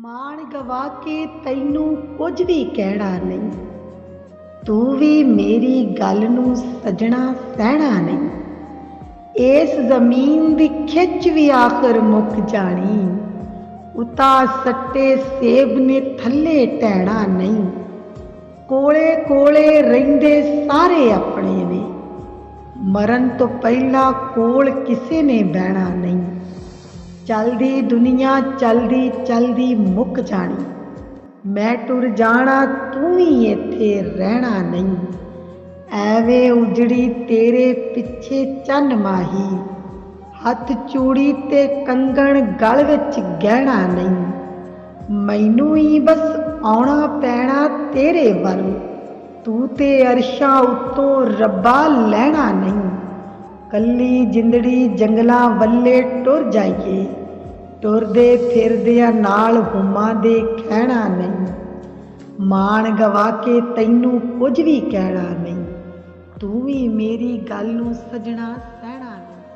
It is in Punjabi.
ਮਾਣ ਗਵਾ ਕੇ ਤੈਨੂੰ ਕੁਝ ਵੀ ਕਹਿਣਾ ਨਹੀਂ, ਤੂੰ ਵੀ ਮੇਰੀ ਗੱਲ ਨੂੰ ਸਜਣਾ ਸਹਿਣਾ ਨਹੀਂ। ਇਸ ਜ਼ਮੀਨ ਦੀ ਖਿੱਚ ਵੀ ਆਖਰ ਮੁੱਕ ਜਾਣੀ, ਉਤਾ ਸੱਟੇ ਸੇਬ ਨੇ ਥੱਲੇ ਟਹਿਣਾ ਨਹੀਂ। ਕੋਲੇ ਕੋਲੇ ਰਹਿੰਦੇ ਸਾਰੇ ਆਪਣੇ ਨੇ, ਮਰਨ ਤੋਂ ਪਹਿਲਾਂ ਕੋਲ ਕਿਸੇ ਨੇ ਬਹਿਣਾ ਨਹੀਂ। ਚਲਦੀ ਦੁਨੀਆ ਚਲਦੀ ਚਲਦੀ ਮੁੱਕ ਜਾਣੀ, ਮੈਂ ਟੁਰ ਜਾਣਾ ਤੂੰ ਵੀ ਇੱਥੇ ਰਹਿਣਾ ਨਹੀਂ। ਐਵੇਂ ਉਜੜੀ ਤੇਰੇ ਪਿੱਛੇ ਚੰਨ ਮਾਹੀ, ਹੱਥ ਚੂੜੀ ਤੇ ਕੰਗਣ ਗਲ ਵਿੱਚ ਗਹਿਣਾ ਨਹੀਂ। ਮੈਨੂੰ ਹੀ ਬਸ ਆਉਣਾ ਪੈਣਾ ਤੇਰੇ ਵੱਲ, ਤੂੰ ਤੇ ਅਰਸ਼ਾਂ ਉੱਤੋਂ ਰੱਬਾ ਲੈਣਾ ਨਹੀਂ। ਕੱਲੀ ਜਿੰਦੜੀ ਜੰਗਲਾਂ ਵੱਲੇ ਟੁਰ ਜਾਈਏ, ਟੁਰਦੇ ਫਿਰਦਿਆਂ ਨਾਲ ਹੁਮਾਂ ਦੇ ਖਹਿਣਾ ਨਹੀਂ। ਮਾਣ ਗਵਾ ਕੇ ਤੈਨੂੰ ਕੁਝ ਵੀ ਕਹਿਣਾ ਨਹੀਂ, ਤੂੰ ਵੀ ਮੇਰੀ ਗੱਲ ਨੂੰ ਸਜਣਾ